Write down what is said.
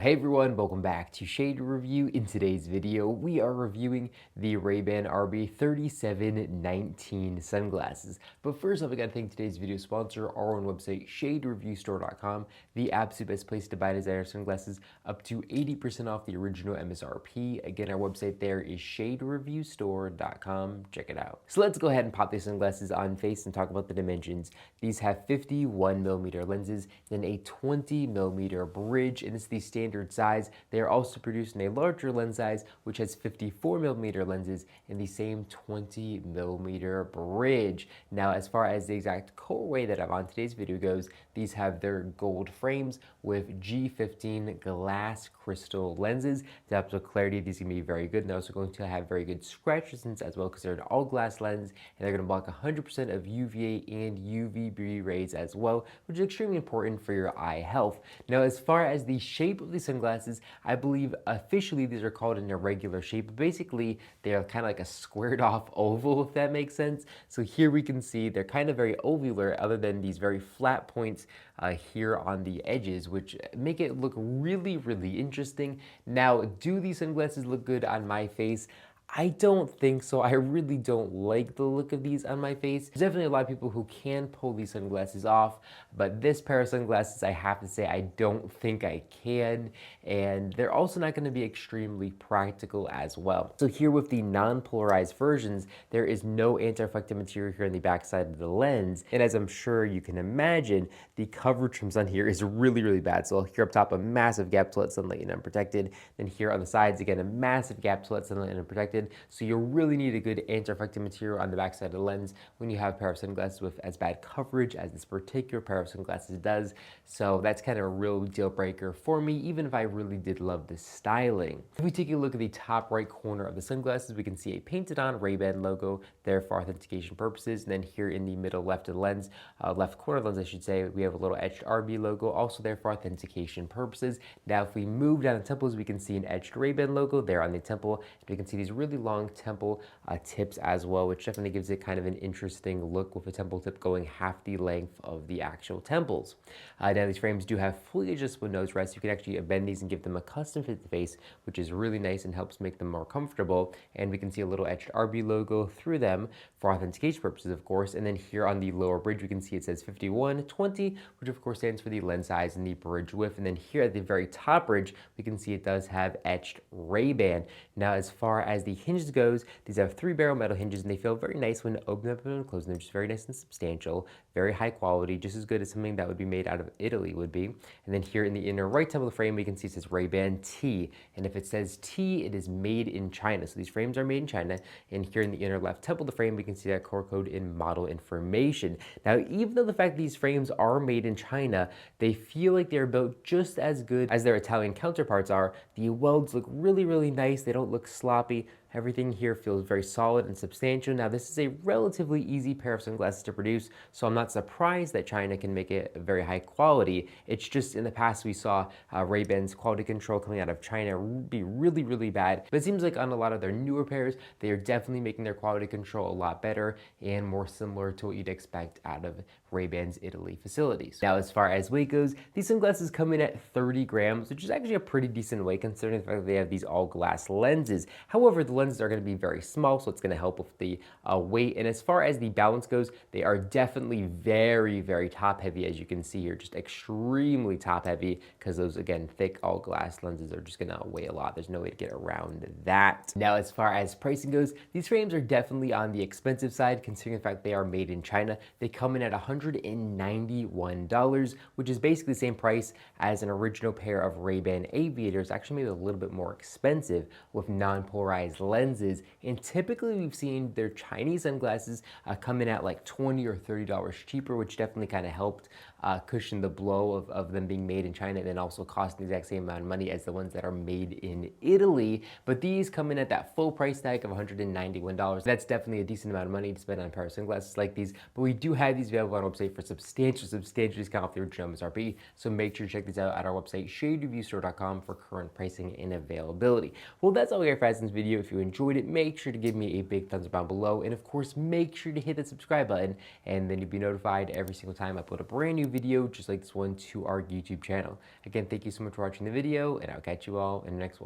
Hey everyone, welcome back to Shade Review. In today's video, we are reviewing the Ray-Ban RB3719 sunglasses. But first off, I gotta thank today's video sponsor, our own website, shadereviewstore.com, the absolute best place to buy designer sunglasses, up to 80% off the original MSRP. Again, our website there is shadereviewstore.com. Check it out. So let's go ahead and pop these sunglasses on face and talk about the dimensions. These have 51mm lenses, then a 20mm bridge, and it's the standard size. They are also produced in a larger lens size, which has 54mm lenses and the same 20mm bridge. Now, as far as the exact colorway that I'm on today's video goes, these have their gold frames with G15 glass crystal lenses. The optical clarity, these are going to be very good. And they're also going to have very good scratch resistance as well because they're an all glass lens, and they're going to block 100% of UVA and UVB rays as well, which is extremely important for your eye health. Now, as far as the shape of the sunglasses, I believe officially these are called an irregular shape, but basically they're kind of like a squared off oval, if that makes sense. So here we can see they're kind of very ovular, other than these very flat points here on the edges, which make it look really, really interesting. Now, do these sunglasses look good on my face? I don't think so. I really don't like the look of these on my face. There's definitely a lot of people who can pull these sunglasses off, but this pair of sunglasses, I have to say, I don't think I can, and they're also not going to be extremely practical as well. So here with the non-polarized versions, there is no anti-reflective material here on the backside of the lens, and as I'm sure you can imagine, the coverage from sun here is really, really bad. So here up top, a massive gap to let sunlight in unprotected, then here on the sides, again, a massive gap to let sunlight in unprotected. So you really need a good anti-reflective material on the backside of the lens when you have a pair of sunglasses with as bad coverage as this particular pair of sunglasses does. So that's kind of a real deal breaker for me, even if I really did love the styling. If we take a look at the top right corner of the sunglasses, we can see a painted on Ray-Ban logo there for authentication purposes. And then here in the middle left of the lens, left corner of the lens, I should say, we have a little etched RB logo, also there for authentication purposes. Now, if we move down the temples, we can see an etched Ray-Ban logo there on the temple. And we can see these really long temple tips as well, which definitely gives it kind of an interesting look with a temple tip going half the length of the actual temples. Now, these frames do have fully adjustable nose rests. You can actually bend these and give them a custom fit to the face, which is really nice and helps make them more comfortable. And we can see a little etched RB logo through them for authentication purposes, of course. And then here on the lower bridge, we can see it says 5120, which of course stands for the lens size and the bridge width. And then here at the very top bridge, we can see it does have etched Ray-Ban. Now, as far as the hinges goes, these have 3 barrel metal hinges, and they feel very nice when opened up and closed. They're just very nice and substantial, very high quality, just as good as something that would be made out of Italy would be. And then here in the inner right temple of the frame, we can see it says Ray-Ban T, and if it says T, it is made in China. So these frames are made in China, and here in the inner left temple of the frame, we can see that core code in model information. Now, even though the fact that these frames are made in China, they feel like they're built just as good as their Italian counterparts are. The welds look really, really nice. They don't look sloppy. Everything here feels very solid and substantial. Now, this is a relatively easy pair of sunglasses to produce, so I'm not surprised that China can make it very high quality. It's just in the past we saw Ray-Ban's quality control coming out of China be really, really bad. But it seems like on a lot of their newer pairs, they are definitely making their quality control a lot better and more similar to what you'd expect out of Ray-Ban's Italy facilities. Now, as far as weight goes, these sunglasses come in at 30 grams, which is actually a pretty decent weight considering the fact that they have these all glass lenses. However, the lenses are going to be very small, so it's going to help with the weight. And as far as the balance goes, they are definitely very, very top heavy, as you can see here, just extremely top heavy, because those, again, thick all glass lenses are just going to weigh a lot. There's no way to get around that. Now, as far as pricing goes, these frames are definitely on the expensive side, considering the fact they are made in China. They come in at $191, which is basically the same price as an original pair of Ray-Ban Aviators, actually maybe a little bit more expensive with non-polarized lenses. And typically we've seen their Chinese sunglasses come in at like $20 or $30 cheaper, which definitely kind of helped cushion the blow of them being made in China and then also cost the exact same amount of money as the ones that are made in Italy. But these come in at that full price tag of $191. That's definitely a decent amount of money to spend on a pair of sunglasses like these. But we do have these available on our website for substantial discount off the original MSRP. So make sure to check these out at our website, shadereviewstore.com, for current pricing and availability. Well, that's all we have for this video. If you enjoyed it, make sure to give me a big thumbs up down below. And of course, make sure to hit the subscribe button, and then you'll be notified every single time I upload a brand new video just like this one to our YouTube channel. Again, thank you so much for watching the video, and I'll catch you all in the next one.